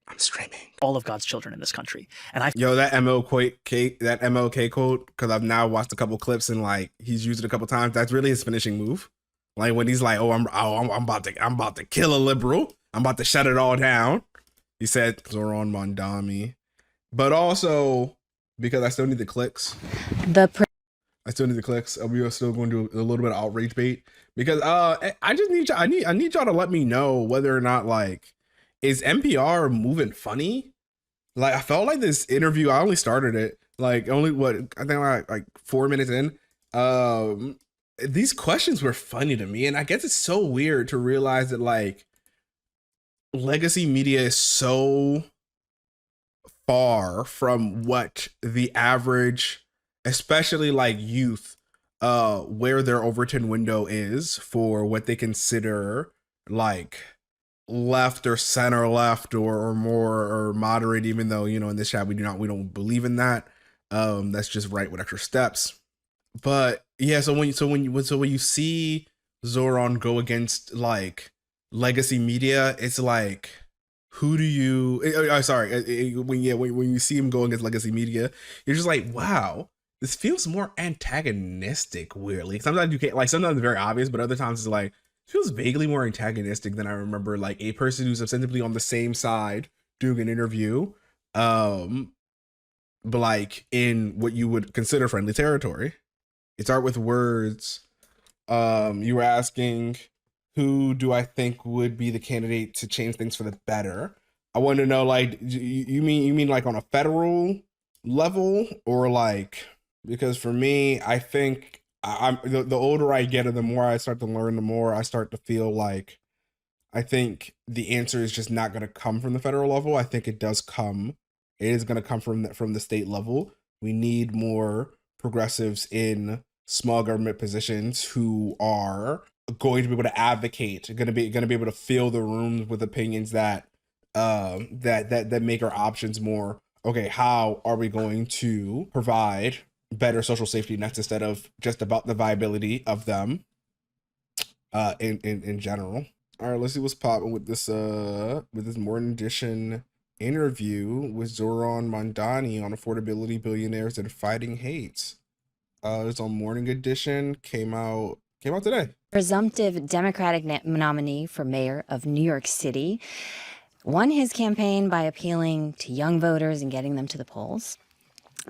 I'm streaming. All of God's children in this country. And Yo, that MLK quote, because I've now watched a couple clips and like he's used it a couple times. That's really his finishing move. Like when he's like, I'm about to kill a liberal. I'm about to shut it all down. He said Zohran Mamdani. But also because I still need the clicks. I still need the clicks. We are still going to do a little bit of outrage bait because I just need I need y'all to let me know whether or not like is NPR moving funny. Like I felt like this interview, I only started it like only I think like 4 minutes in. These questions were funny to me, and I guess it's so weird to realize that like legacy media is so far from what the average, especially like youth, where their Overton window is for what they consider like left or center left or more or moderate, even though, you know, in this chat we don't believe in that. That's just right with extra steps. But yeah, so when you see Zohran go against like legacy media, it's like, who do you when you see him go against legacy media, you're just like, wow, this feels more antagonistic weirdly. Sometimes you can't, like, sometimes it's very obvious, but other times it's like feels vaguely more antagonistic than I remember like a person who's ostensibly on the same side doing an interview, but like in what you would consider friendly territory. It started with words. You were asking, who do I think would be the candidate to change things for the better? I want to know, like, you mean like on a federal level, or like, because for me, I think I'm the older I get and the more I start to learn, the more I start to feel like I think the answer is just not going to come from the federal level. I think it is going to come from the state level. We need more progressives in small government positions who are going to be able to advocate, going to be able to fill the rooms with opinions that that make our options more okay. How are we going to provide better social safety nets instead of just about the viability of them in general? All right, let's see what's popping with this morning edition interview with Zohran Mamdani on affordability, billionaires and fighting hate. It's on Morning Edition. Came out today. Presumptive Democratic nominee for mayor of New York City won his campaign by appealing to young voters and getting them to the polls.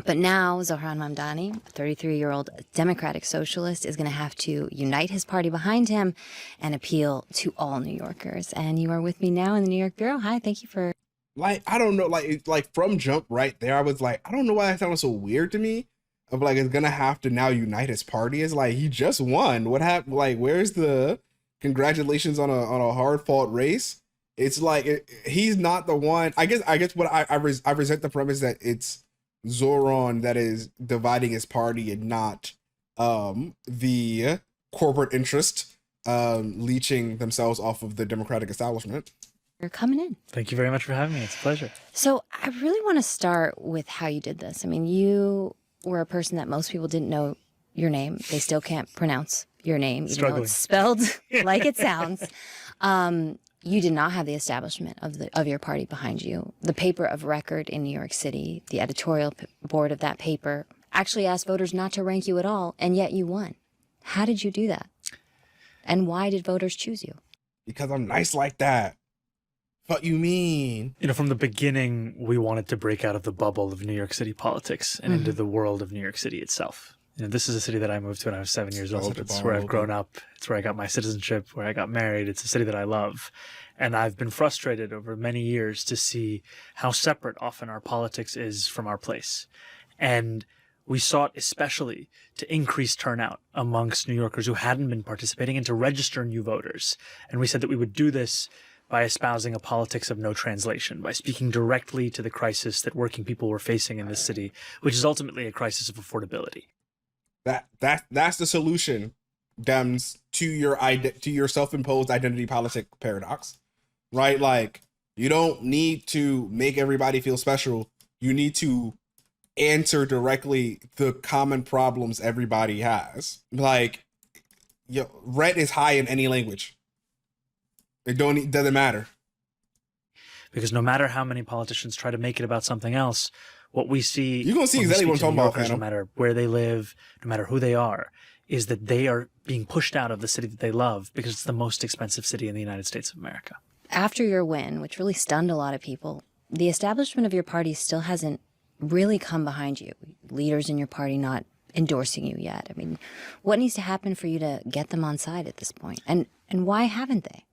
But now Zohran Mamdani, a 33-year-old Democratic socialist, is going to have to unite his party behind him and appeal to all New Yorkers. And you are with me now in the New York Bureau. Hi, thank you for... Like, I don't know, like from jump right there, I was like, I don't know why that sounded so weird to me. Of like, it's gonna have to now unite his party. It's like, he just won. What happened? Like, where's the congratulations on a hard fought race? It's like he's not the one. I guess what I resent the premise that it's Zohran that is dividing his party and not the corporate interest leeching themselves off of the Democratic establishment. You're coming in. Thank you very much for having me. It's a pleasure. So I really want to start with how you did this. I mean, you were a person that most people didn't know your name. They still can't pronounce your name, even though it's spelled like it sounds. You did not have the establishment of your party behind you. The paper of record in New York City, the editorial board of that paper, actually asked voters not to rank you at all, and yet you won. How did you do that? And why did voters choose you? Because I'm nice like that. What you mean? You know, from the beginning, we wanted to break out of the bubble of New York City politics and into the world of New York City itself. You know, this is a city that I moved to when I was 7 years old. It's where I've grown up. It's where I got my citizenship, where I got married. It's a city that I love. And I've been frustrated over many years to see how separate often our politics is from our place. And we sought especially to increase turnout amongst New Yorkers who hadn't been participating and to register new voters. And we said that we would do this by espousing a politics of no translation, by speaking directly to the crisis that working people were facing in this city, which is ultimately a crisis of affordability. That's the solution, Dems, to your self-imposed identity politic paradox, right? Like, you don't need to make everybody feel special. You need to answer directly the common problems everybody has. Like, rent is high in any language. It doesn't matter. Because no matter how many politicians try to make it about something else, what we see, you're gonna see exactly what I'm talking about, no matter where they live, no matter who they are, is that they are being pushed out of the city that they love because it's the most expensive city in the United States of America. After your win, which really stunned a lot of people, the establishment of your party still hasn't really come behind you. Leaders in your party not endorsing you yet. I mean, what needs to happen for you to get them on side at this point? And why haven't they?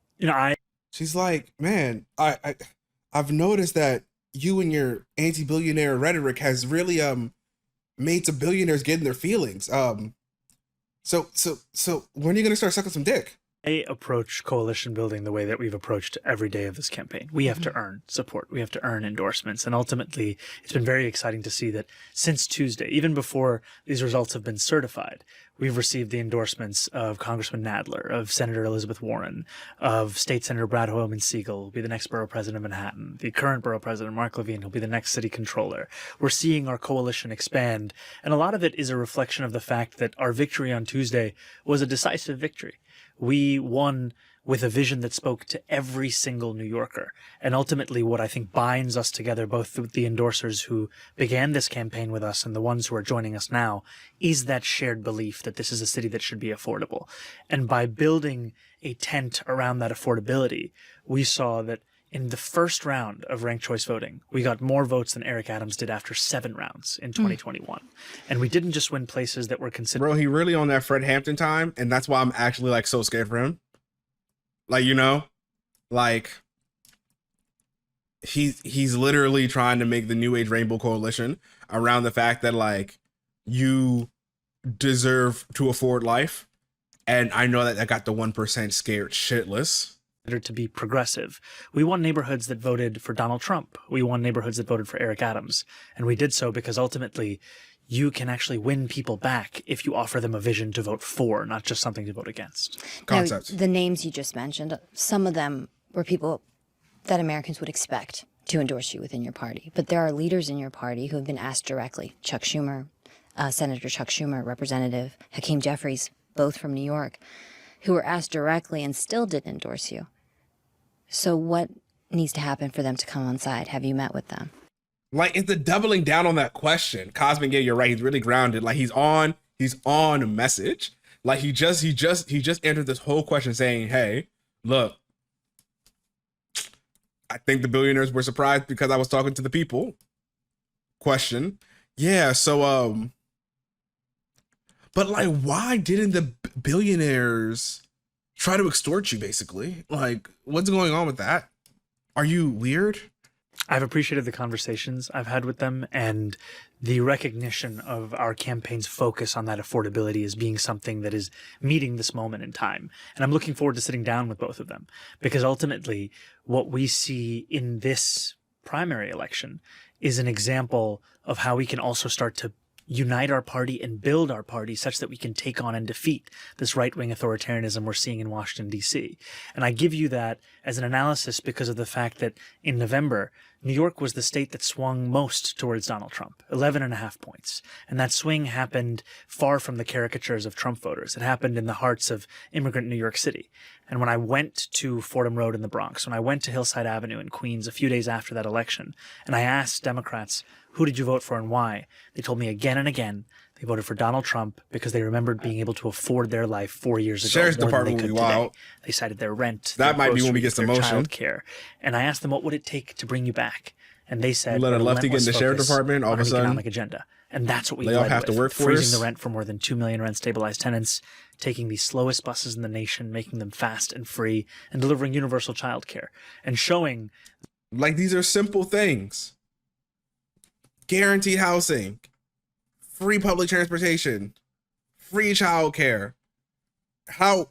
She's like, man, I've noticed that you and your anti-billionaire rhetoric has really made some billionaires get in their feelings. So when are you gonna start sucking some dick? I approach coalition building the way that we've approached every day of this campaign. We have to earn support. We have to earn endorsements. And ultimately, it's been very exciting to see that since Tuesday, even before these results have been certified, we've received the endorsements of Congressman Nadler, of Senator Elizabeth Warren, of State Senator Brad Hoylman Siegel, who'll be the next borough president of Manhattan, the current borough president, Mark Levine, who'll be the next city controller. We're seeing our coalition expand. And a lot of it is a reflection of the fact that our victory on Tuesday was a decisive victory. We won with a vision that spoke to every single New Yorker. And ultimately, what I think binds us together, both with the endorsers who began this campaign with us and the ones who are joining us now, is that shared belief that this is a city that should be affordable. And by building a tent around that affordability, we saw that in the first round of ranked choice voting, we got more votes than Eric Adams did after 7 rounds in 2021. And we didn't just win places that were considered... Bro, he really on that Fred Hampton time, and that's why I'm actually like so scared for him. Like, you know, like he's literally trying to make the New Age Rainbow Coalition around the fact that like you deserve to afford life. And I know that I got the 1% scared shitless. To be progressive. We won neighborhoods that voted for Donald Trump. We won neighborhoods that voted for Eric Adams. And we did so because ultimately you can actually win people back if you offer them a vision to vote for, not just something to vote against. Concepts. Now, the names you just mentioned, some of them were people that Americans would expect to endorse you within your party. But there are leaders in your party who have been asked directly. Chuck Schumer, Senator Chuck Schumer, Representative Hakeem Jeffries, both from New York, who were asked directly and still didn't endorse you. So what needs to happen for them to come on side? Have you met with them? Like, it's the doubling down on that question. Cosmic, yeah, you're right. He's really grounded. Like, he's on message. Like, he just entered this whole question saying, hey, look, I think the billionaires were surprised because I was talking to the people. Question. Yeah, so, but like, why didn't the billionaires try to extort you, basically? Like, what's going on with that? Are you weird? I've appreciated the conversations I've had with them and the recognition of our campaign's focus on that affordability as being something that is meeting this moment in time. And I'm looking forward to sitting down with both of them because ultimately what we see in this primary election is an example of how we can also start to unite our party and build our party such that we can take on and defeat this right-wing authoritarianism we're seeing in Washington, D.C. And I give you that as an analysis because of the fact that in November, New York was the state that swung most towards Donald Trump, 11.5 points. And that swing happened far from the caricatures of Trump voters. It happened in the hearts of immigrant New York City. And when I went to Fordham Road in the Bronx, when I went to Hillside Avenue in Queens a few days after that election, and I asked Democrats, who did you vote for and why? They told me again and again they voted for Donald Trump because they remembered being able to afford their life 4 years ago. Sheriff's Department will be wild. They cited their rent. That might be when we get some motion. Childcare. And I asked them, what would it take to bring you back? And they said, let a lefty get in the sheriff's department, all of a sudden, economic agenda. And that's what we lay off led half the with, workforce. Freezing the rent for more than 2 million rent-stabilized tenants, taking the slowest buses in the nation, making them fast and free, and delivering universal childcare, and showing... Like, these are simple things. Guaranteed housing, free public transportation, free childcare. How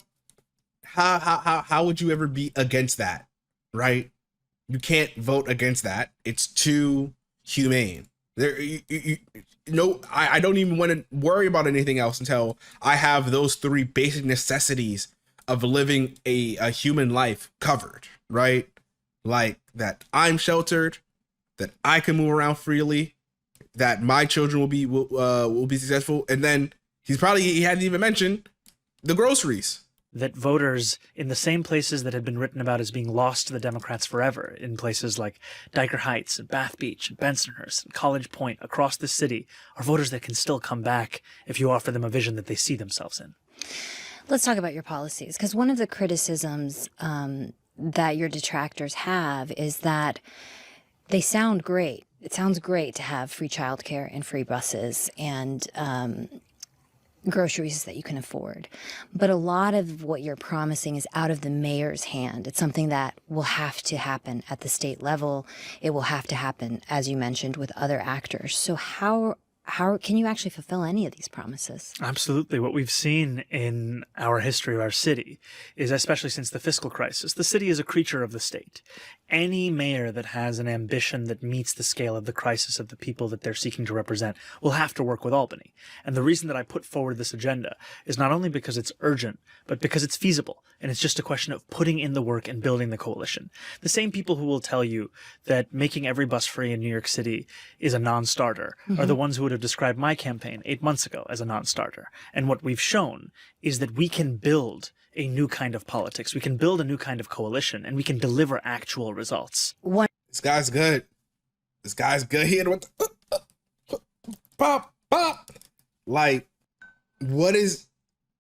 would you ever be against that, right? You can't vote against that. It's too humane. I don't even want to worry about anything else until I have those 3 basic necessities of living a human life covered, right? Like that I'm sheltered, that I can move around freely, that my children will be successful, and then he hadn't even mentioned the groceries. that voters in the same places that had been written about as being lost to the Democrats forever, in places like Diker Heights and Bath Beach and Bensonhurst and College Point across the city, are voters that can still come back if you offer them a vision that they see themselves in. Let's talk about your policies, because one of the criticisms that your detractors have is that they sound great. It sounds great to have free childcare and free buses and groceries that you can afford. But a lot of what you're promising is out of the mayor's hand. It's something that will have to happen at the state level. It will have to happen, as you mentioned, with other actors. So how can you actually fulfill any of these promises? Absolutely. What we've seen in our history of our city is, especially since the fiscal crisis, the city is a creature of the state. Any mayor that has an ambition that meets the scale of the crisis of the people that they're seeking to represent will have to work with Albany. And the reason that I put forward this agenda is not only because it's urgent, but because it's feasible. And it's just a question of putting in the work and building the coalition. The same people who will tell you that making every bus free in New York City is a non-starter are the ones who would have described my campaign 8 months ago as a non-starter. And what we've shown is that we can build a new kind of politics. We can build a new kind of coalition, and we can deliver actual results. This guy's good. This guy's good. He had what the, pop. Like, what is,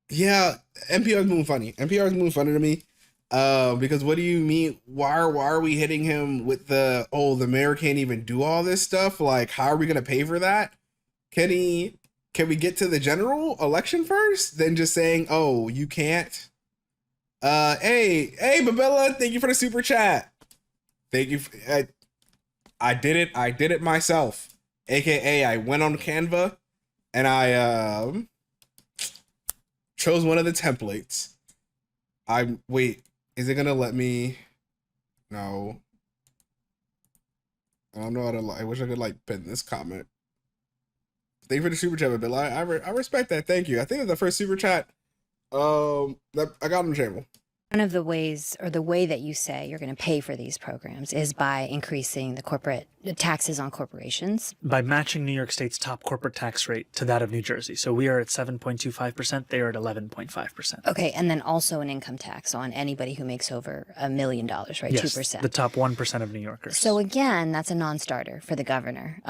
yeah, NPR is moving funny. NPR is moving funny to me. Because what do you mean? Why are we hitting him with the mayor can't even do all this stuff? Like, how are we going to pay for that? Can we get to the general election first? Then just saying, oh, you can't. Hey, Babella, thank you for the super chat. Thank you. I did it myself. AKA, I went on Canva and I chose one of the templates. Wait, is it gonna let me? No. I don't know how to. I wish I could pin this comment. Thank you for the super chat, Babella. I respect that. Thank you. I think it's the first super chat that I got on the channel. One of the ways, or the way that you say you're going to pay for these programs, is by increasing the corporate taxes on corporations. By matching New York State's top corporate tax rate to that of New Jersey. So we are at 7.25%. They are at 11.5%. Okay, and then also an income tax on anybody who makes over $1 million, right? Yes, 2%. The top 1% of New Yorkers. So again, that's a non-starter for the governor.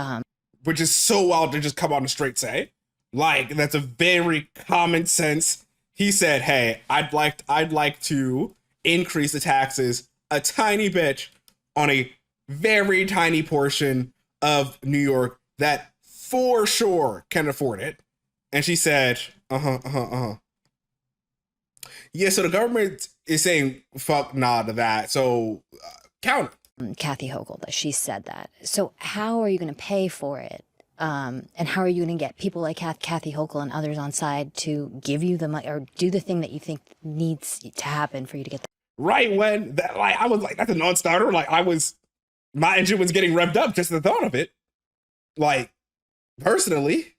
Which is so wild to just come out and straight say. Like, that's a very common sense. He said, hey, I'd like to increase the taxes a tiny bit on a very tiny portion of New York that for sure can afford it. And she said, Yeah, so the government is saying fuck nah to that. So counter. Kathy Hochul, that she said that. So how are you going to pay for it? And how are you going to get people like Kathy Hochul and others on side to give you the money or do the thing that you think needs to happen for you to get that? Right when that, I was like, that's a non-starter. My engine was getting revved up just the thought of it. Personally.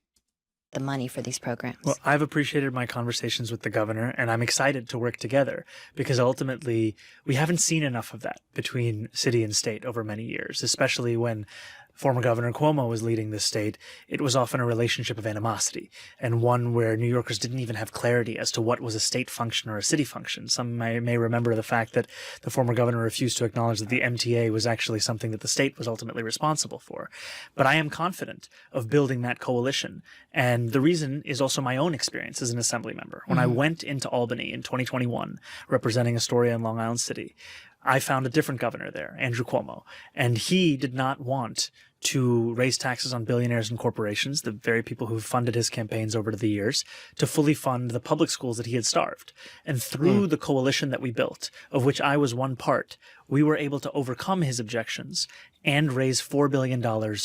The money for these programs. Well, I've appreciated my conversations with the governor, and I'm excited to work together because ultimately we haven't seen enough of that between city and state over many years, especially when former Governor Cuomo was leading the state. It was often a relationship of animosity and one where New Yorkers didn't even have clarity as to what was a state function or a city function. Some may remember the fact that the former governor refused to acknowledge that the MTA was actually something that the state was ultimately responsible for. But I am confident of building that coalition. And the reason is also my own experience as an assembly member. When I went into Albany in 2021, representing Astoria and Long Island City, I found a different governor there, Andrew Cuomo, and he did not want to raise taxes on billionaires and corporations, the very people who funded his campaigns over the years, to fully fund the public schools that he had starved. And through the coalition that we built, of which I was one part, we were able to overcome his objections and raise $4 billion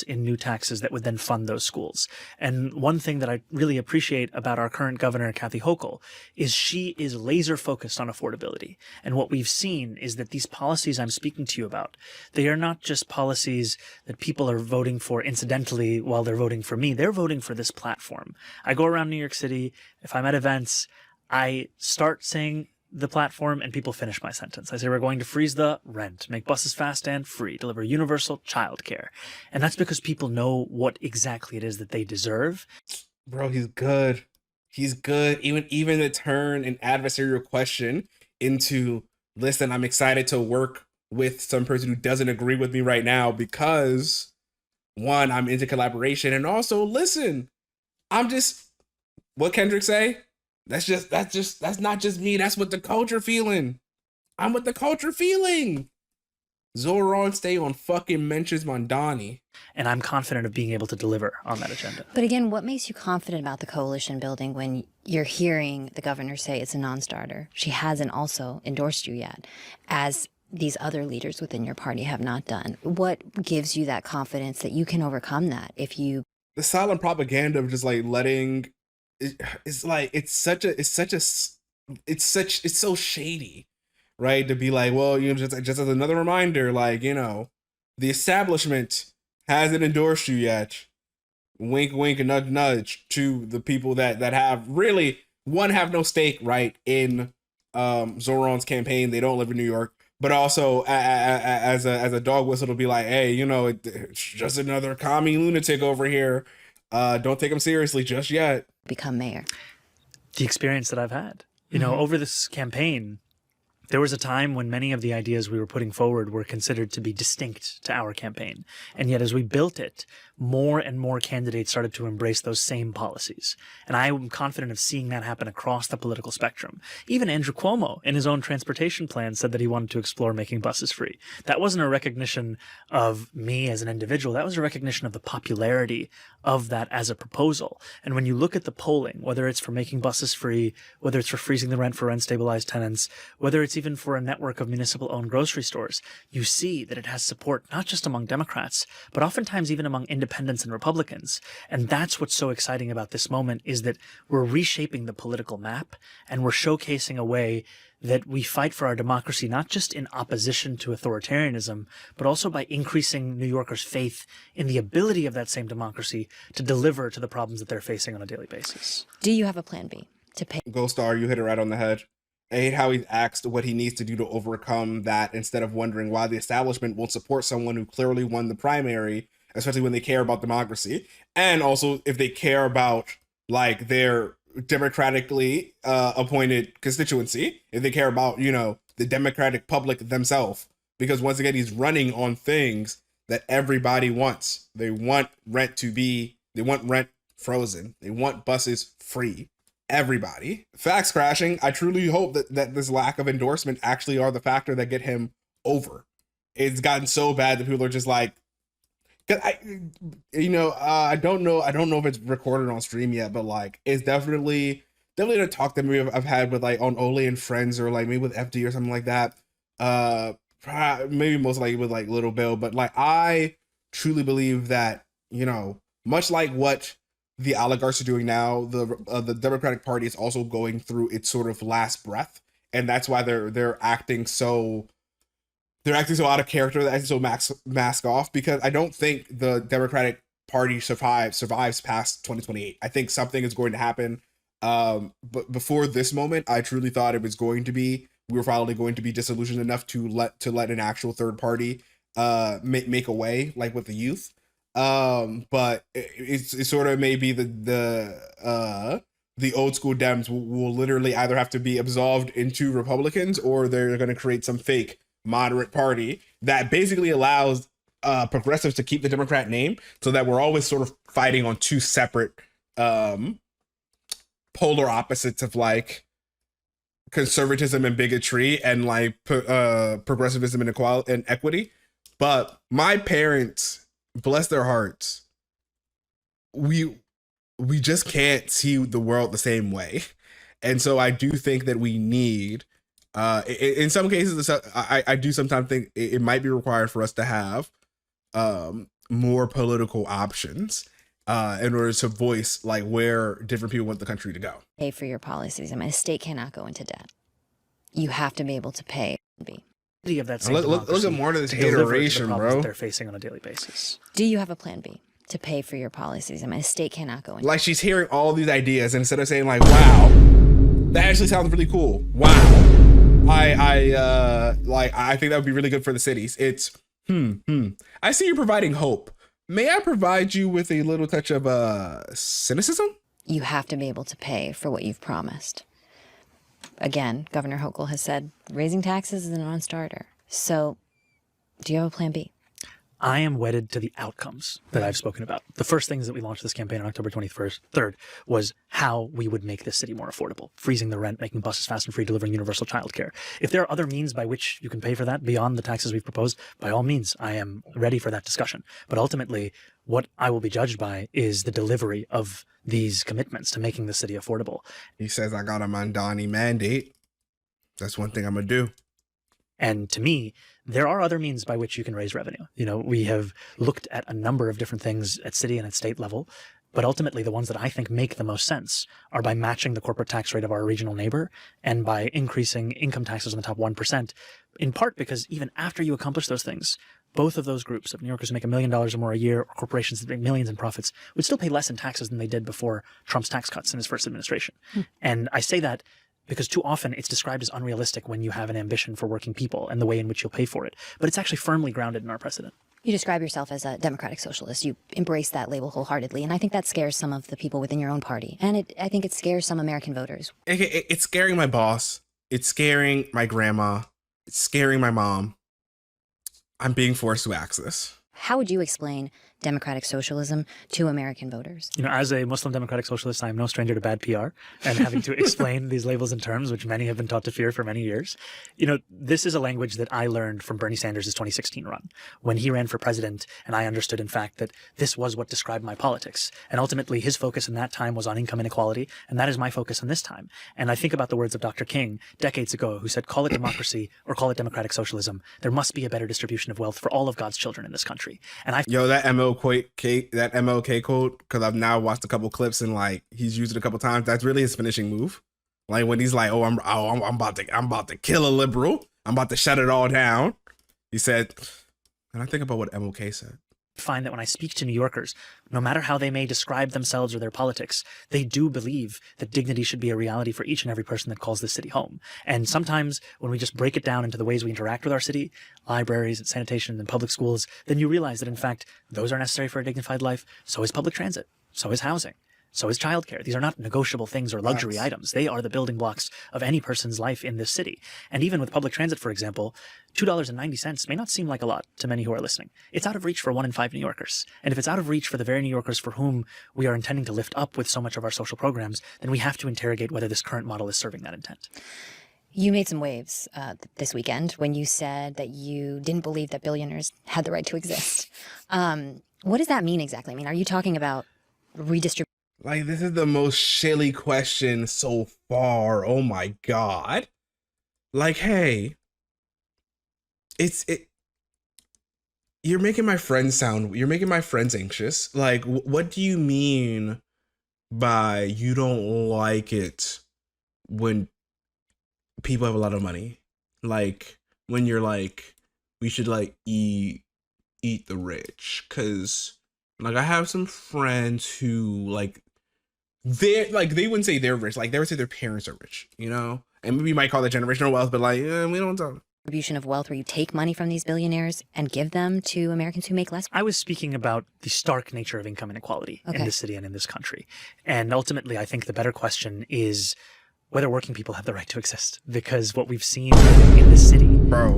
in new taxes that would then fund those schools. And one thing that I really appreciate about our current governor, Kathy Hochul, is she is laser focused on affordability. And what we've seen is that these policies I'm speaking to you about, they are not just policies that people are voting for incidentally while they're voting for me. They're voting for this platform. I go around New York City. If I'm at events, I start saying the platform and people finish my sentence. I say, we're going to freeze the rent, make buses fast and free, deliver universal childcare. And that's because people know what exactly it is that they deserve. Bro, he's good. He's good. Even to turn an adversarial question into, listen, I'm excited to work with some person who doesn't agree with me right now because, one, I'm into collaboration, and also, listen, I'm just, what Kendrick say? That's not just me. That's what the culture feeling. I'm with the culture feeling. Zohran, stay on fucking mentions Mamdani. And I'm confident of being able to deliver on that agenda. But again, what makes you confident about the coalition building when you're hearing the governor say it's a non-starter? She hasn't also endorsed you yet, as these other leaders within your party have not done. What gives you that confidence that you can overcome that if you... The silent propaganda of just like letting... It's so shady, right? To be like, well, you know, just as another reminder, like, you know, the establishment hasn't endorsed you yet. Wink, wink, and nudge, nudge to the people that have really, one, have no stake, right, in Zohran's campaign. They don't live in New York, but also as a dog whistle to be like, hey, you know, it's just another commie lunatic over here. Don't take him seriously just yet. Become mayor. The experience that I've had, you know, over this campaign, there was a time when many of the ideas we were putting forward were considered to be distinct to our campaign. And yet as we built it, more and more candidates started to embrace those same policies. And I am confident of seeing that happen across the political spectrum. Even Andrew Cuomo, in his own transportation plan, said that he wanted to explore making buses free. That wasn't a recognition of me as an individual. That was a recognition of the popularity of that as a proposal. And when you look at the polling, whether it's for making buses free, whether it's for freezing the rent for rent-stabilized tenants, whether it's even for a network of municipal-owned grocery stores, you see that it has support not just among Democrats, but oftentimes even among independents and Republicans. And that's what's so exciting about this moment, is that we're reshaping the political map, and we're showcasing a way that we fight for our democracy, not just in opposition to authoritarianism, but also by increasing New Yorkers' faith in the ability of that same democracy to deliver to the problems that they're facing on a daily basis. Do you have a plan B to pay? Gold Star, you hit it right on the head. I hate how he's asked what he needs to do to overcome that, instead of wondering why the establishment won't support someone who clearly won the primary, especially when they care about democracy. And also if they care about like their democratically appointed constituency, if they care about, you know, the democratic public themselves. Because once again, he's running on things that everybody wants. They want rent frozen. They want buses free. Everybody. Facts crashing. I truly hope that this lack of endorsement actually are the factor that get him over. It's gotten so bad that people are just like, I don't know if it's recorded on stream yet, but like, it's definitely a talk that maybe I've had with like on Ole and Friends, or like maybe with FD or something like that. Maybe most likely with like Little Bill, but like, I truly believe that, you know, much like what the oligarchs are doing now, the Democratic Party is also going through its sort of last breath, and that's why they're acting so out of character, they're acting so mask off, because I don't think the Democratic Party survives past 2028. I think something is going to happen. But before this moment, I truly thought it was going to be, we were finally going to be disillusioned enough to let an actual third party make a way, like with the youth. But it's sort of maybe the old school Dems will literally either have to be absolved into Republicans, or they're going to create some fake moderate party that basically allows progressives to keep the Democrat name, so that we're always sort of fighting on two separate polar opposites of like conservatism and bigotry, and like progressivism and equality and equity. But my parents, bless their hearts, we just can't see the world the same way. And so I do think that we need, in some cases, I do sometimes think it might be required for us to have more political options in order to voice like where different people want the country to go. Pay for your policies. I mean, a state cannot go into debt. You have to be able to pay. Of that same look at more of this hateration, bro. They're facing on a daily basis. Do you have a plan B to pay for your policies? I mean, a state cannot go into like, she's hearing all these ideas, and instead of saying like, wow, that actually sounds really cool. Wow. I think that would be really good for the cities. It's I see you providing hope. May I provide you with a little touch of cynicism? you have to be able to pay for what you've promised. Again, Governor Hochul has said raising taxes is a non-starter. So do you have a plan B? I am wedded to the outcomes that I've spoken about. The first things that we launched this campaign on October 23rd was how we would make this city more affordable, freezing the rent, making buses fast and free, delivering universal childcare. If there are other means by which you can pay for that beyond the taxes we've proposed, by all means, I am ready for that discussion. But ultimately, what I will be judged by is the delivery of these commitments to making the city affordable. He says, I got a Mamdani mandate. That's one thing I'm going to do. And to me, there are other means by which you can raise revenue. You know, we have looked at a number of different things at city and at state level, but ultimately the ones that I think make the most sense are by matching the corporate tax rate of our regional neighbor and by increasing income taxes on the top 1%, in part because even after you accomplish those things, both of those groups of New Yorkers who make $1 million or more a year, or corporations that make millions in profits, would still pay less in taxes than they did before Trump's tax cuts in his first administration. And I say that because too often it's described as unrealistic when you have an ambition for working people and the way in which you'll pay for it. But it's actually firmly grounded in our precedent. You describe yourself as a democratic socialist. You embrace that label wholeheartedly. And I think that scares some of the people within your own party. And I think it scares some American voters. It's scaring my boss. It's scaring my grandma. It's scaring my mom. I'm being forced to ask this. How would you explain democratic socialism to American voters? You know, as a Muslim democratic socialist, I am no stranger to bad PR and having to explain these labels and terms, which many have been taught to fear for many years. You know, this is a language that I learned from Bernie Sanders' 2016 run, when he ran for president, and I understood, in fact, that this was what described my politics. And ultimately, his focus in that time was on income inequality, and that is my focus in this time. And I think about the words of Dr. King decades ago, who said, call it democracy or call it democratic socialism. There must be a better distribution of wealth for all of God's children in this country. And that MLK quote, because I've now watched a couple clips and like he's used it a couple times. That's really his finishing move. Like when he's like, I'm about to kill a liberal. I'm about to shut it all down. He said, and I think about what MLK said. Find that when I speak to New Yorkers, no matter how they may describe themselves or their politics, they do believe that dignity should be a reality for each and every person that calls this city home. And sometimes when we just break it down into the ways we interact with our city, libraries and sanitation and public schools, then you realize that in fact, those are necessary for a dignified life. So is public transit. So is housing. So is childcare. These are not negotiable things or luxury items. They are the building blocks of any person's life in this city. And even with public transit, for example, $2.90 may not seem like a lot to many who are listening. It's out of reach for 1 in 5 New Yorkers. And if it's out of reach for the very New Yorkers for whom we are intending to lift up with so much of our social programs, then we have to interrogate whether this current model is serving that intent. You made some waves this weekend when you said that you didn't believe that billionaires had the right to exist. What does that mean exactly? I mean, are you talking about redistribution? Like, this is the most shilly question so far. Oh my God. Like, hey, you're making my friends anxious. Like, what do you mean by you don't like it when people have a lot of money? Like, when you're like, we should like eat the rich. 'Cause like I have some friends who like, they wouldn't say they're rich. Like they would say their parents are rich, you know? And we might call that generational wealth, but like, we don't talk. Distribution of wealth where you take money from these billionaires and give them to Americans who make less. I was speaking about the stark nature of income inequality in this city and in this country. And ultimately, I think the better question is whether working people have the right to exist. Because what we've seen in this city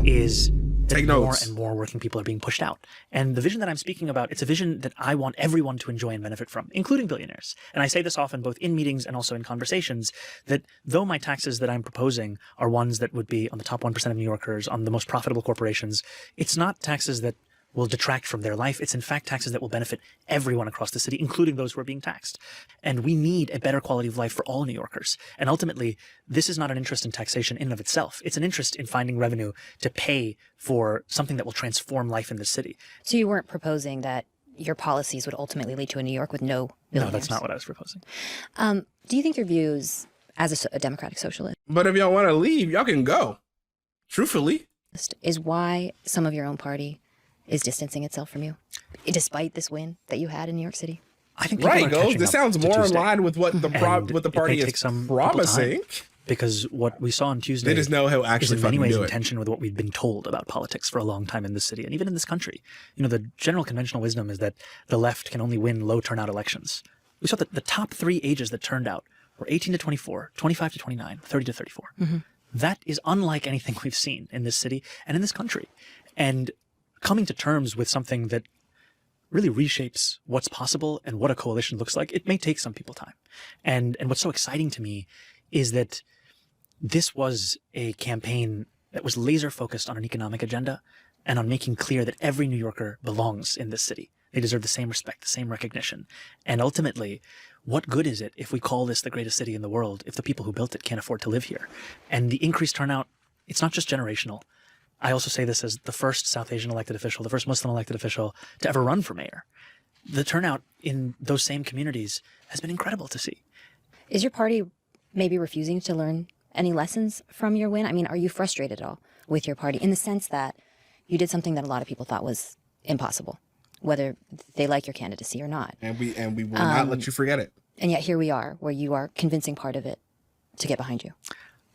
is that more and more working people are being pushed out. And the vision that I'm speaking about, it's a vision that I want everyone to enjoy and benefit from, including billionaires. And I say this often both in meetings and also in conversations, that though my taxes that I'm proposing are ones that would be on the top 1% of New Yorkers, on the most profitable corporations, it's not taxes that will detract from their life. It's in fact taxes that will benefit everyone across the city, including those who are being taxed. And we need a better quality of life for all New Yorkers. And ultimately, this is not an interest in taxation in and of itself. It's an interest in finding revenue to pay for something that will transform life in the city. So you weren't proposing that your policies would ultimately lead to a New York with no billionaires? No, that's not what I was proposing. Do you think your views as a democratic socialist? But if y'all want to leave, y'all can go. Truthfully. Is why some of your own party is distancing itself from you, despite this win that you had in New York City? I think this sounds more in line with what the party is promising. Because what we saw on Tuesday, they just know how actually is in many ways in tension with what we've been told about politics for a long time in this city and even in this country. You know, the general conventional wisdom is that the left can only win low turnout elections. we saw that the top 3 ages that turned out were 18 to 24, 25 to 29, 30 to 34. Mm-hmm. That is unlike anything we've seen in this city and in this country. And coming to terms with something that really reshapes what's possible and what a coalition looks like, it may take some people time. And what's so exciting to me is that this was a campaign that was laser focused on an economic agenda and on making clear that every New Yorker belongs in this city. They deserve the same respect, the same recognition. And ultimately, what good is it if we call this the greatest city in the world if the people who built it can't afford to live here? And the increased turnout, it's not just generational. I also say this as the first South Asian elected official, the first Muslim elected official to ever run for mayor. The turnout in those same communities has been incredible to see. Is your party maybe refusing to learn any lessons from your win? I mean, are you frustrated at all with your party in the sense that you did something that a lot of people thought was impossible, whether they like your candidacy or not? And we will not let you forget it. And yet here we are, where you are convincing part of it to get behind you.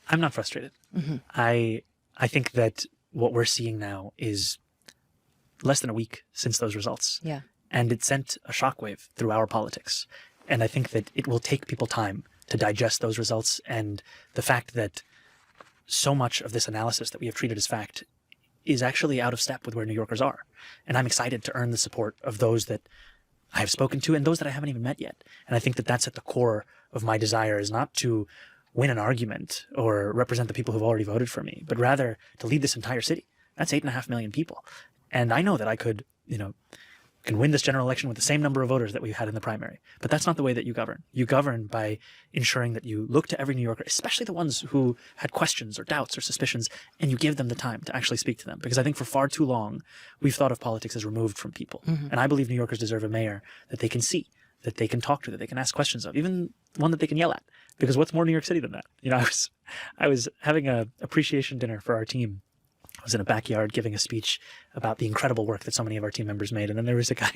I'm not frustrated. Mm-hmm. I think that what we're seeing now is less than a week since those results. Yeah. And it sent a shockwave through our politics. And I think that it will take people time to digest those results, and the fact that so much of this analysis that we have treated as fact is actually out of step with where New Yorkers are. And I'm excited to earn the support of those that I have spoken to and those that I haven't even met yet. And I think that that's at the core of my desire, is not to win an argument or represent the people who've already voted for me, but rather to lead this entire city. That's 8.5 million people. And I know that I could, can win this general election with the same number of voters that we had in the primary. But that's not the way that you govern. You govern by ensuring that you look to every New Yorker, especially the ones who had questions or doubts or suspicions, and you give them the time to actually speak to them. Because I think for far too long, we've thought of politics as removed from people. Mm-hmm. And I believe New Yorkers deserve a mayor that they can see, that they can talk to, that they can ask questions of, even one that they can yell at. Because what's more New York City than that? I was having a appreciation dinner for our team. I was in a backyard giving a speech about the incredible work that so many of our team members made. And then there was a guy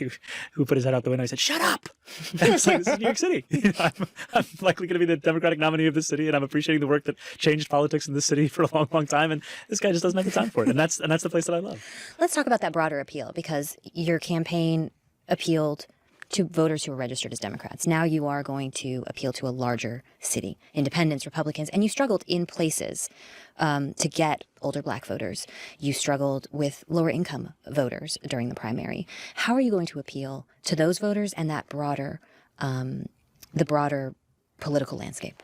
who put his head out the window and said, "Shut up!" And I was like, this is New York City. I'm likely going to be the Democratic nominee of this city, and I'm appreciating the work that changed politics in this city for a long, long time. And this guy just doesn't have the time for it. And that's the place that I love. Let's talk about that broader appeal, because your campaign appealed to voters who are registered as Democrats. Now you are going to appeal to a larger city, independents, Republicans, and you struggled in places to get older Black voters. You struggled with lower income voters during the primary. How are you going to appeal to those voters and that broader, the broader political landscape?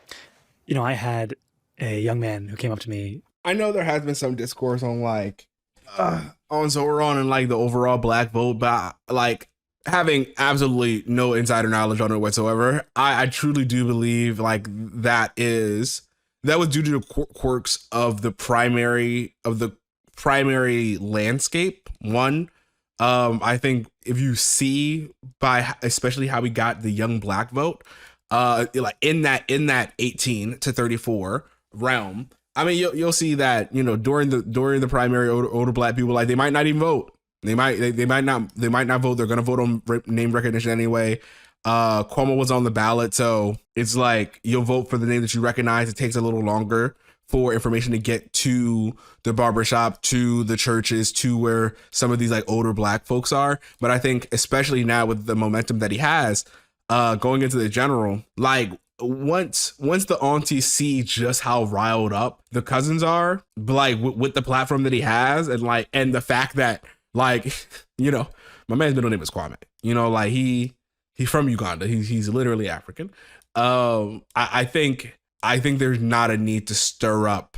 I had a young man who came up to me. I know there has been some discourse on on Zohran and the overall Black vote, but having absolutely no insider knowledge on it whatsoever, I truly do believe that was due to the quirks of the primary landscape. One, I think if you see by especially how we got the young Black vote, in that 18 to 34 realm, I mean you'll see that during the primary older Black people they might not even vote. They might not vote. They're gonna vote on name recognition anyway. Cuomo was on the ballot, so it's you'll vote for the name that you recognize. It takes a little longer for information to get to the barbershop, to the churches, to where some of these older Black folks are. But I think especially now with the momentum that he has, going into the general, once the aunties see just how riled up the cousins are, with the platform that he has, and the fact that my man's middle name is Kwame. He's from Uganda. He's literally African. I think there's not a need to stir up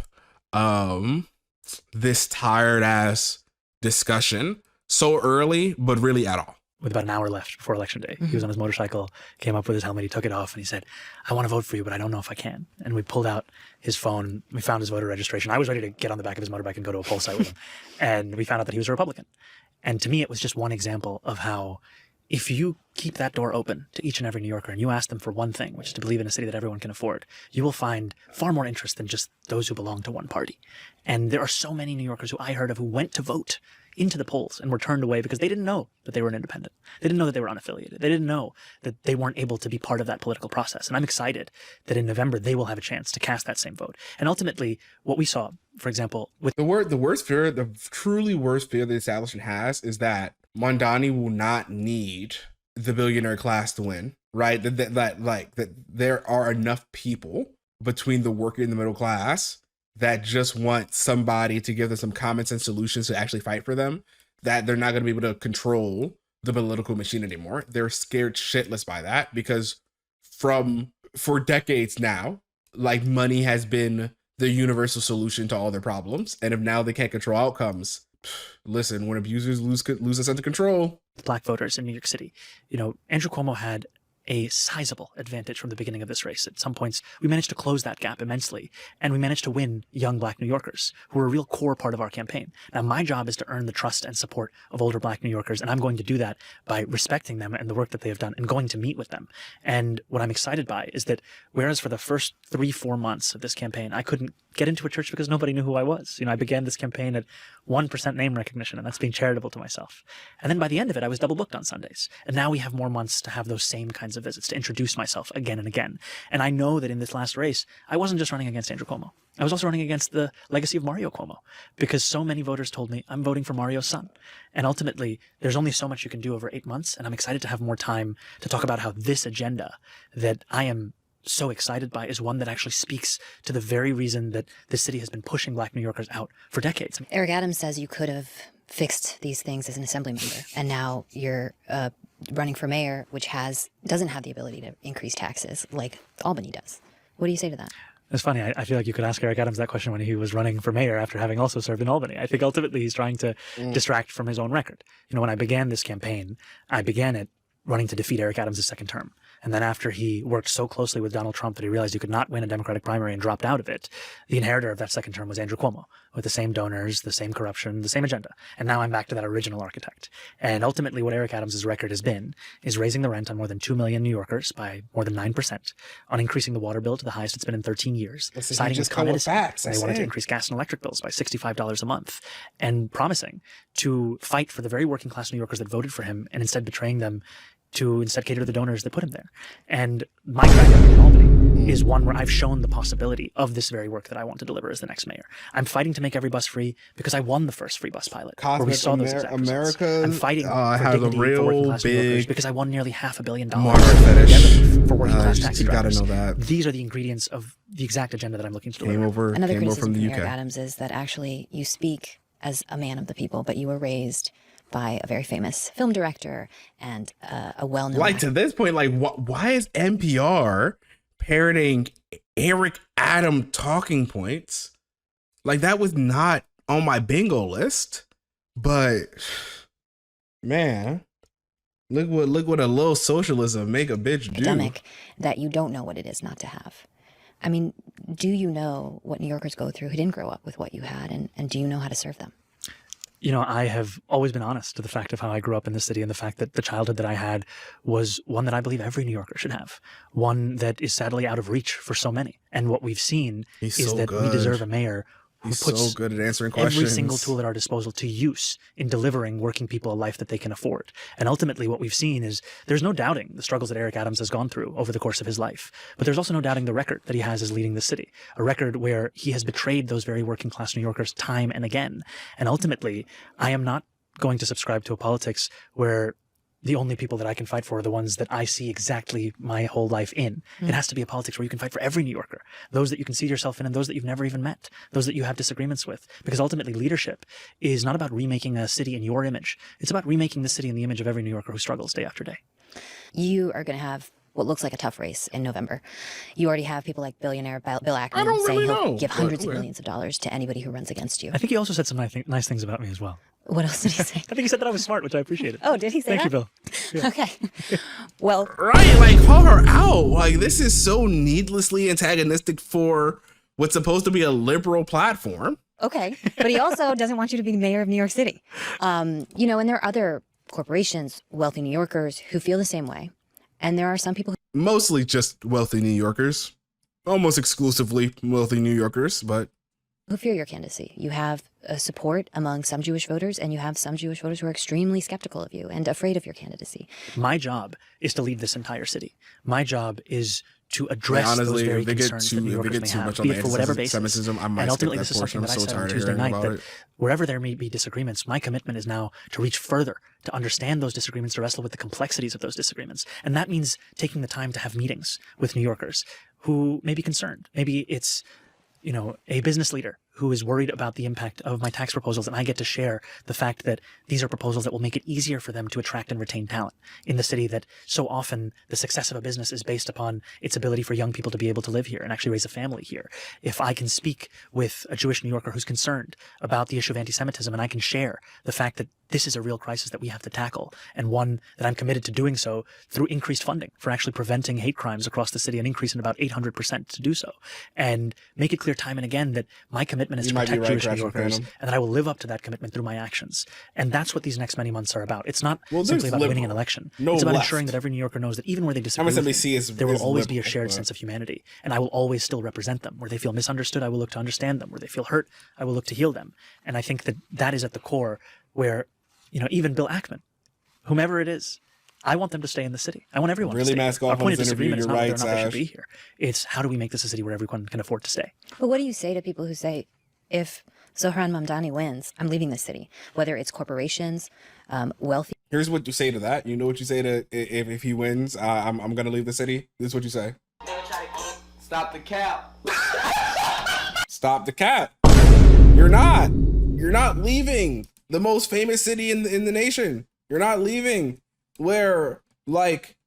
this tired ass discussion so early, but really at all. With about an hour left before Election Day, mm-hmm. He was on his motorcycle, came up with his helmet, he took it off, and he said, "I want to vote for you, but I don't know if I can." And we pulled out his phone, we found his voter registration. I was ready to get on the back of his motorbike and go to a poll site with him. And we found out that he was a Republican. And to me, it was just one example of how if you keep that door open to each and every New Yorker and you ask them for one thing, which is to believe in a city that everyone can afford, you will find far more interest than just those who belong to one party. And there are so many New Yorkers who I heard of who went to vote into the polls and were turned away because they didn't know that they were an independent. They didn't know that they were unaffiliated. They didn't know that they weren't able to be part of that political process. And I'm excited that in November, they will have a chance to cast that same vote. And ultimately, what we saw, for example, with the truly worst fear the establishment has is that Mamdani will not need the billionaire class to win, right? That there are enough people between the worker and the middle class that just want somebody to give them some common sense solutions to actually fight for them, that they're not going to be able to control the political machine anymore. They're scared shitless by that because for decades now, like, money has been the universal solution to all their problems. And if now they can't control outcomes, listen, when abusers lose a sense of control. Black voters in New York City, Andrew Cuomo had a sizable advantage from the beginning of this race. At some points, we managed to close that gap immensely, and we managed to win young Black New Yorkers who were a real core part of our campaign. Now, my job is to earn the trust and support of older Black New Yorkers, and I'm going to do that by respecting them and the work that they have done and going to meet with them. And what I'm excited by is that whereas for the first 3-4 months of this campaign, I couldn't get into a church because nobody knew who I was. I began this campaign at 1% name recognition, and that's being charitable to myself. And then by the end of it, I was double booked on Sundays. And now we have more months to have those same kinds of visits, to introduce myself again and again. And I know that in this last race, I wasn't just running against Andrew Cuomo. I was also running against the legacy of Mario Cuomo, because so many voters told me I'm voting for Mario's son. And ultimately, there's only so much you can do over 8 months. And I'm excited to have more time to talk about how this agenda that I am so excited by is one that actually speaks to the very reason that this city has been pushing Black New Yorkers out for decades. Eric Adams says you could have fixed these things as an assembly member, and now you're running for mayor, which doesn't have the ability to increase taxes like Albany does. What do you say to that? It's funny. I feel like you could ask Eric Adams that question when he was running for mayor after having also served in Albany. I think ultimately he's trying to distract from his own record. When I began this campaign, I began it running to defeat Eric Adams' second term. And then after he worked so closely with Donald Trump that he realized he could not win a Democratic primary and dropped out of it, the inheritor of that second term was Andrew Cuomo, with the same donors, the same corruption, the same agenda. And now I'm back to that original architect. And ultimately what Eric Adams' record has been is raising the rent on more than 2 million New Yorkers by more than 9%, on increasing the water bill to the highest it's been in 13 years, siding with Con Edison. They wanted to increase gas and electric bills by $65 a month, and promising to fight for the very working class New Yorkers that voted for him and instead betraying them to instead cater to the donors that put him there. And my track record in Albany is one where I've shown the possibility of this very work that I want to deliver as the next mayor. I'm fighting to make every bus free because I won the first free bus pilot, where we saw those exact results. I'm fighting for dignity for working class New Yorkers because I won nearly $500 million for working class taxi drivers. Gotta know that. These are the ingredients of the exact agenda that I'm looking to deliver. Another criticism from Eric Adams is that actually you speak as a man of the people, but you were raised by a very famous film director and a well-known actor. To this point, why is NPR parroting Eric Adams talking points? That was not on my bingo list, but man, look what a little socialism make a bitch do. Academic that you don't know what it is not to have. I mean, do you know what New Yorkers go through who didn't grow up with what you had, and do you know how to serve them? I have always been honest to the fact of how I grew up in this city and the fact that the childhood that I had was one that I believe every New Yorker should have, one that is sadly out of reach for so many. And what we've seen is that we deserve a mayor who puts so good at answering questions. Every single tool at our disposal to use in delivering working people a life that they can afford. And ultimately what we've seen is there's no doubting the struggles that Eric Adams has gone through over the course of his life, but there's also no doubting the record that he has as leading the city, a record where he has betrayed those very working class New Yorkers time and again. And ultimately, I am not going to subscribe to a politics where the only people that I can fight for are the ones that I see exactly my whole life in. It has to be a politics where you can fight for every New Yorker, those that you can see yourself in and those that you've never even met, those that you have disagreements with. Because ultimately leadership is not about remaking a city in your image. It's about remaking the city in the image of every New Yorker who struggles day after day. You are going to have what looks like a tough race in November. You already have people like billionaire Bill Ackman saying he'll give hundreds of millions of dollars to anybody who runs against you. I think he also said some nice things about me as well. What else did he say? I think he said that I was smart, which I appreciated. Oh, did he say that? Thank you, Bill. Yeah. Okay. Well, right, call her out. This is so needlessly antagonistic for what's supposed to be a liberal platform. Okay, but he also doesn't want you to be mayor of New York City. And there are other corporations, wealthy New Yorkers who feel the same way. And there are some people mostly just wealthy New Yorkers, almost exclusively wealthy New Yorkers, but who fear your candidacy. You have support among some Jewish voters, and you have some Jewish voters who are extremely skeptical of you and afraid of your candidacy. My job is to lead this entire city. My job is to address those very concerns that New Yorkers may have, be it for whatever basis. And ultimately, this is something that I said on Tuesday night, that wherever there may be disagreements, my commitment is now to reach further, to understand those disagreements, to wrestle with the complexities of those disagreements. And that means taking the time to have meetings with New Yorkers who may be concerned. Maybe it's, you know, a business leader who is worried about the impact of my tax proposals, and I get to share the fact that these are proposals that will make it easier for them to attract and retain talent in the city, that so often the success of a business is based upon its ability for young people to be able to live here and actually raise a family here. If I can speak with a Jewish New Yorker who's concerned about the issue of anti-Semitism, and I can share the fact that this is a real crisis that we have to tackle, and one that I'm committed to doing so through increased funding for actually preventing hate crimes across the city, an increase in about 800% to do so, and make it clear time and again that my commitment is to protect Jewish New Yorkers, and that I will live up to that commitment through my actions. And that's what these next many months are about. It's not simply about winning an election. It's about ensuring that every New Yorker knows that even where they disagree with me, there will always be a shared sense of humanity, and I will always still represent them. Where they feel misunderstood, I will look to understand them. Where they feel hurt, I will look to heal them. And I think that that is at the core where, you know, even Bill Ackman, whomever it is, I want them to stay in the city. I want everyone to stay. Our point of disagreement is not whether or not they should be here. It's how do we make this a city where everyone can afford to stay. But what do you say to people who say, if Zohran Mamdani wins, I'm leaving the city, whether it's corporations, wealthy. Here's what you say to that. You know what you say to if he wins, I'm going to leave the city? This is what you say. Stop the cap. Stop the cap. You're not leaving the most famous city in the nation. You're not leaving where like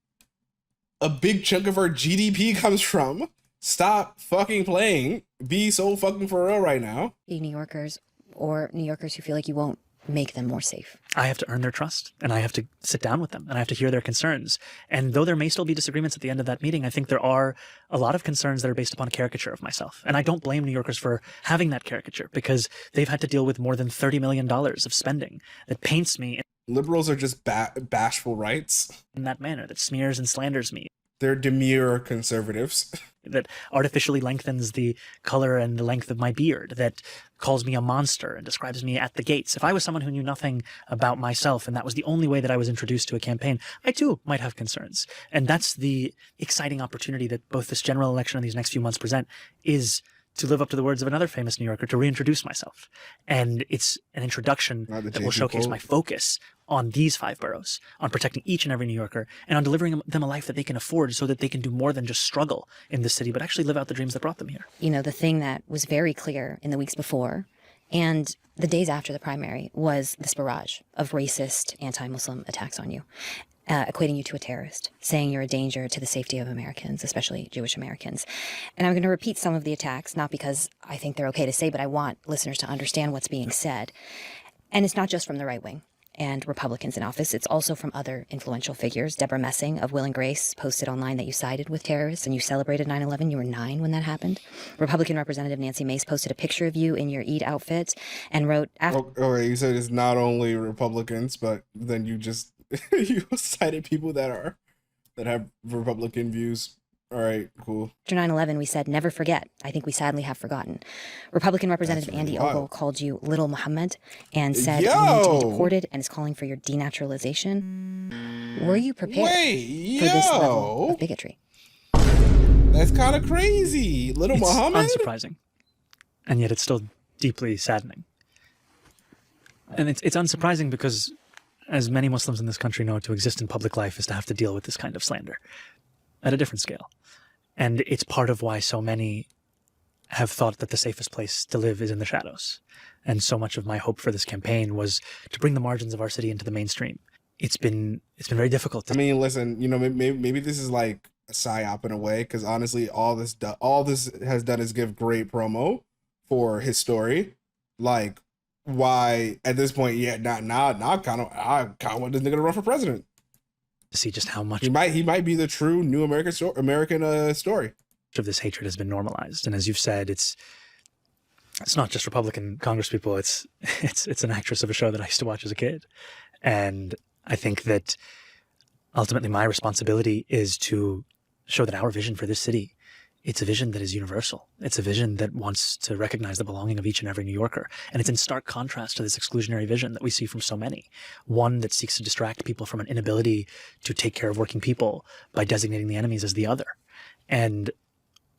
a big chunk of our GDP comes from. Stop fucking playing. Be so fucking for real right now. New Yorkers or New Yorkers who feel like you won't make them more safe. I have to earn their trust, and I have to sit down with them, and I have to hear their concerns. And though there may still be disagreements at the end of that meeting, I think there are a lot of concerns that are based upon a caricature of myself. And I don't blame New Yorkers for having that caricature, because they've had to deal with more than $30 million of spending that paints me. Liberals are just bashful rights. In that manner, that smears and slanders me. They're demure conservatives. That artificially lengthens the color and the length of my beard, that calls me a monster and describes me at the gates. If I was someone who knew nothing about myself and that was the only way that I was introduced to a campaign, I too might have concerns. And that's the exciting opportunity that both this general election and these next few months present, is to live up to the words of another famous New Yorker, to reintroduce myself. And it's an introduction that will showcase my focus on these 5 boroughs, on protecting each and every New Yorker, and on delivering them a life that they can afford, so that they can do more than just struggle in this city, but actually live out the dreams that brought them here. You know, the thing that was very clear in the weeks before and the days after the primary was this barrage of racist, anti-Muslim attacks on you. Equating you to a terrorist, saying you're a danger to the safety of Americans, especially Jewish Americans. And I'm going to repeat some of the attacks, not because I think they're okay to say, but I want listeners to understand what's being said. And it's not just from the right wing and Republicans in office. It's also from other influential figures. Deborah Messing of Will and Grace posted online that you sided with terrorists and you celebrated 9/11. You were 9 when that happened. Republican Representative Nancy Mace posted a picture of you in your Eid outfit and wrote... You said it's not only Republicans, but then you just... you cited people that have Republican views. All right, cool. After 9/11, we said, never forget. I think we sadly have forgotten. Republican Representative Andy Ogle called you Little Muhammad and said you need to be deported and is calling for your denaturalization. Were you prepared for this level of bigotry? That's kind of crazy. Little Muhammad? It's unsurprising. And yet it's still deeply saddening. And it's unsurprising because, as many Muslims in this country know, to exist in public life is to have to deal with this kind of slander at a different scale. And it's part of why so many have thought that the safest place to live is in the shadows. And so much of my hope for this campaign was to bring the margins of our city into the mainstream. It's been very difficult. I mean, listen, you know, maybe this is like a psyop in a way, because honestly, all this has done is give great promo for his story. Like, why at this point, I kind of want this nigga to run for president. To see just how much he might be the true new American story of this hatred has been normalized. And as you've said, it's not just Republican congresspeople. It's an actress of a show that I used to watch as a kid. And I think that ultimately my responsibility is to show that our vision for this city, it's a vision that is universal. It's a vision that wants to recognize the belonging of each and every New Yorker. And it's in stark contrast to this exclusionary vision that we see from so many. One that seeks to distract people from an inability to take care of working people by designating the enemies as the other. And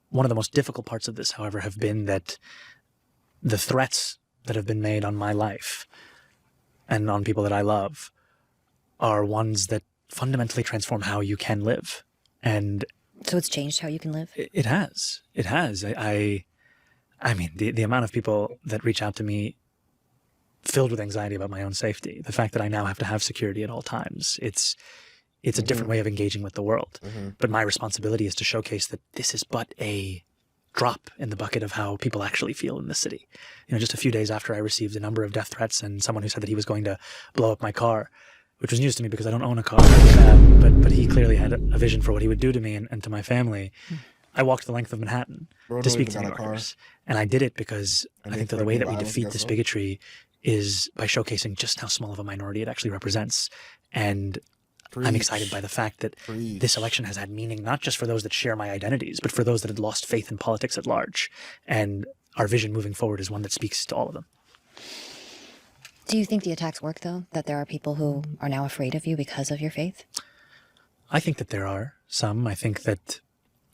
one of the most difficult parts of this, however, have been that the threats that have been made on my life and on people that I love are ones that fundamentally transform how you can live. And so it's changed how you can live? It has. It has. I mean, the amount of people that reach out to me filled with anxiety about my own safety, the fact that I now have to have security at all times, it's a different way of engaging with the world. But my responsibility is to showcase that this is but a drop in the bucket of how people actually feel in the city. You know, just a few days after I received a number of death threats and someone who said that he was going to blow up my car, which was news to me because I don't own a car, but he clearly had a vision for what he would do to me and to my family. I walked the length of Manhattan to speak to New Yorkers. And I did it because I think that the way that we defeat this bigotry is by showcasing just how small of a minority it actually represents. And I'm excited by the fact that this election has had meaning, not just for those that share my identities, but for those that had lost faith in politics at large. And our vision moving forward is one that speaks to all of them. Do you think the attacks work, though? That there are people who are now afraid of you because of your faith? I think that there are some. I think that...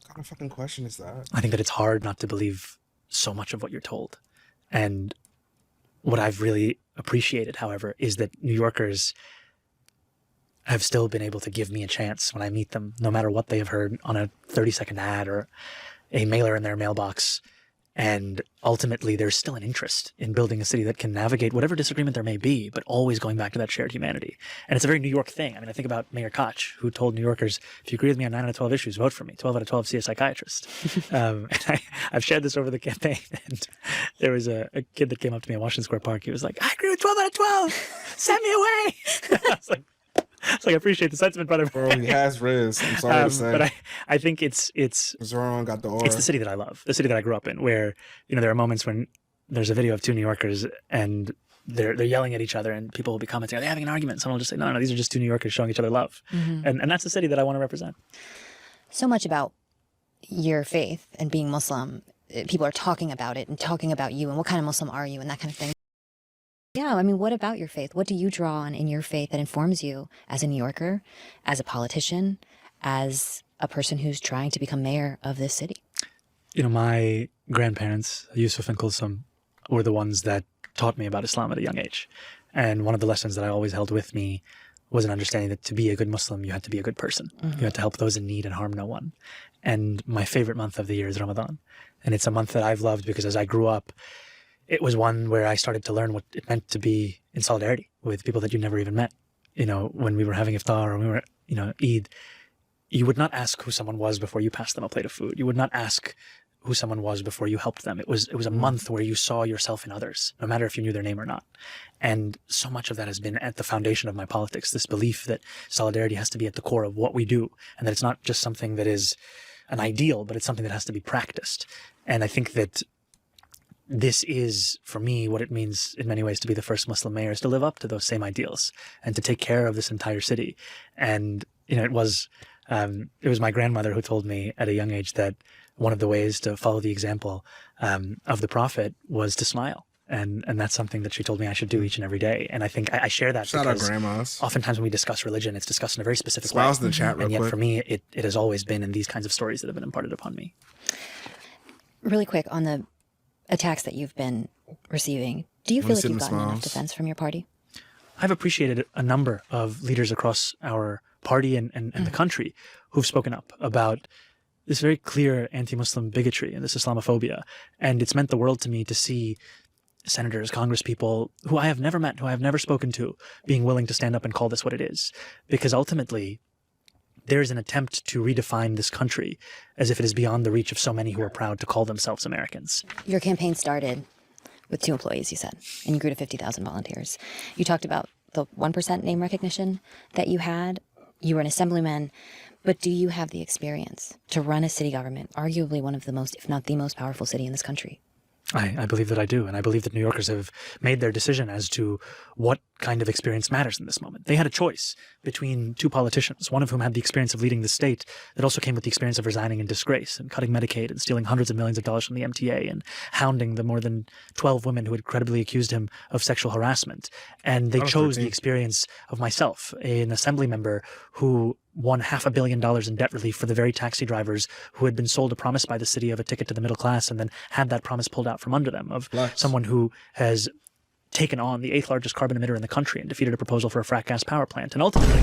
What kind of fucking question is that? I think that it's hard not to believe so much of what you're told. And what I've really appreciated, however, is that New Yorkers have still been able to give me a chance when I meet them, no matter what they have heard on a 30-second ad or a mailer in their mailbox. And ultimately, there's still an interest in building a city that can navigate whatever disagreement there may be, but always going back to that shared humanity. And it's a very New York thing. I mean, I think about Mayor Koch, who told New Yorkers, if you agree with me on 9 out of 12 issues, vote for me. 12 out of 12, see a psychiatrist. And I've shared this over the campaign. And there was a kid that came up to me in Washington Square Park. He was like, I agree with 12 out of 12. Send me away. I was like, I appreciate the sentiment, brother. Bro, he has Riz. I'm sorry to say. But I think it's Zohran got the aura. It's the city that I love, the city that I grew up in, where, you know, there are moments when there's a video of two New Yorkers and they're yelling at each other and people will be commenting, are they having an argument? Someone will just say, no, these are just two New Yorkers showing each other love. And that's the city that I want to represent. So much about your faith and being Muslim, people are talking about it and talking about you and what kind of Muslim are you and that kind of thing. Yeah, I mean, what about your faith? What do you draw on in your faith that informs you as a New Yorker, as a politician, as a person who's trying to become mayor of this city? You know, my grandparents, Yusuf and Kulsum, were the ones that taught me about Islam at a young age. And one of the lessons that I always held with me was an understanding that to be a good Muslim, you had to be a good person. You had to help those in need and harm no one. And my favorite month of the year is Ramadan. And it's a month that I've loved because as I grew up, it was one where I started to learn what it meant to be in solidarity with people that you never even met. You know, when we were having iftar or we were, you know, Eid, you would not ask who someone was before you passed them a plate of food. You would not ask who someone was before you helped them. It was a month where you saw yourself in others, no matter if you knew their name or not. And so much of that has been at the foundation of my politics, this belief that solidarity has to be at the core of what we do, and that it's not just something that is an ideal, but it's something that has to be practiced. And I think that this is, for me, what it means in many ways to be the first Muslim mayor, is to live up to those same ideals and to take care of this entire city. And, you know, it was my grandmother who told me at a young age that one of the ways to follow the example of the Prophet was to smile. And that's something that she told me I should do each and every day. And I think I share that Shout out because grandmas. Oftentimes when we discuss religion, it's discussed in a very specific way. Smiles in the chat real and yet quick. for me, it has always been in these kinds of stories that have been imparted upon me. Really quick, on the attacks that you've been receiving, do you feel like you've gotten enough defense from your party? I've appreciated a number of leaders across our party and the country who've spoken up about this very clear anti-Muslim bigotry and this Islamophobia. And it's meant the world to me to see senators, congresspeople who I have never met, who I have never spoken to, being willing to stand up and call this what it is. Because ultimately, there is an attempt to redefine this country as if it is beyond the reach of so many who are proud to call themselves Americans. Your campaign started with 2 employees, you said, and you grew to 50,000 volunteers. You talked about the 1% name recognition that you had. You were an assemblyman, but do you have the experience to run a city government, arguably one of the most, if not the most powerful city in this country? I believe that I do, and I believe that New Yorkers have made their decision as to what kind of experience matters in this moment. They had a choice between 2 politicians, one of whom had the experience of leading the state that also came with the experience of resigning in disgrace and cutting Medicaid and stealing hundreds of millions of dollars from the MTA and hounding the more than 12 women who had credibly accused him of sexual harassment. And they chose the experience of myself, an assembly member who won $500 million in debt relief for the very taxi drivers who had been sold a promise by the city of a ticket to the middle class and then had that promise pulled out from under them, of someone who has taken on the 8th largest carbon emitter in the country and defeated a proposal for a frack gas power plant. And ultimately,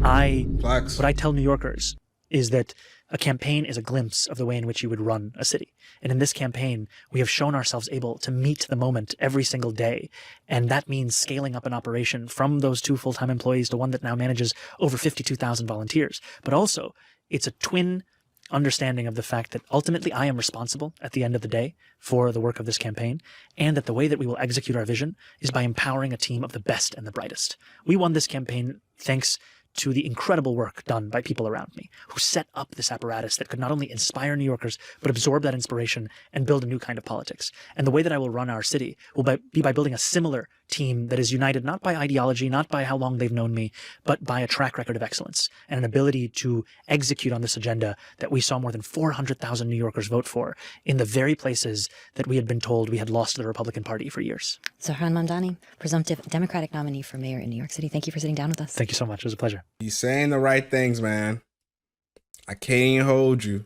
what I tell New Yorkers is that a campaign is a glimpse of the way in which you would run a city. And in this campaign, we have shown ourselves able to meet the moment every single day. And that means scaling up an operation from those 2 full-time employees to one that now manages over 52,000 volunteers. But also, it's a twin understanding of the fact that ultimately I am responsible at the end of the day for the work of this campaign, and that the way that we will execute our vision is by empowering a team of the best and the brightest. We won this campaign thanks to the incredible work done by people around me who set up this apparatus that could not only inspire New Yorkers, but absorb that inspiration and build a new kind of politics. And the way that I will run our city will be by building a similar team that is united not by ideology, not by how long they've known me, but by a track record of excellence and an ability to execute on this agenda that we saw more than 400,000 New Yorkers vote for in the very places that we had been told we had lost to the Republican Party for years. Zohran Mamdani, presumptive Democratic nominee for mayor in New York City. Thank you for sitting down with us. Thank you so much. It was a pleasure. He's saying the right things, man. I can't hold you.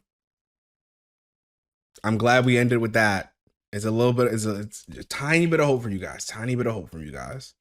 I'm glad we ended with that. It's a little bit, it's a tiny bit of hope for you guys. Tiny bit of hope from you guys.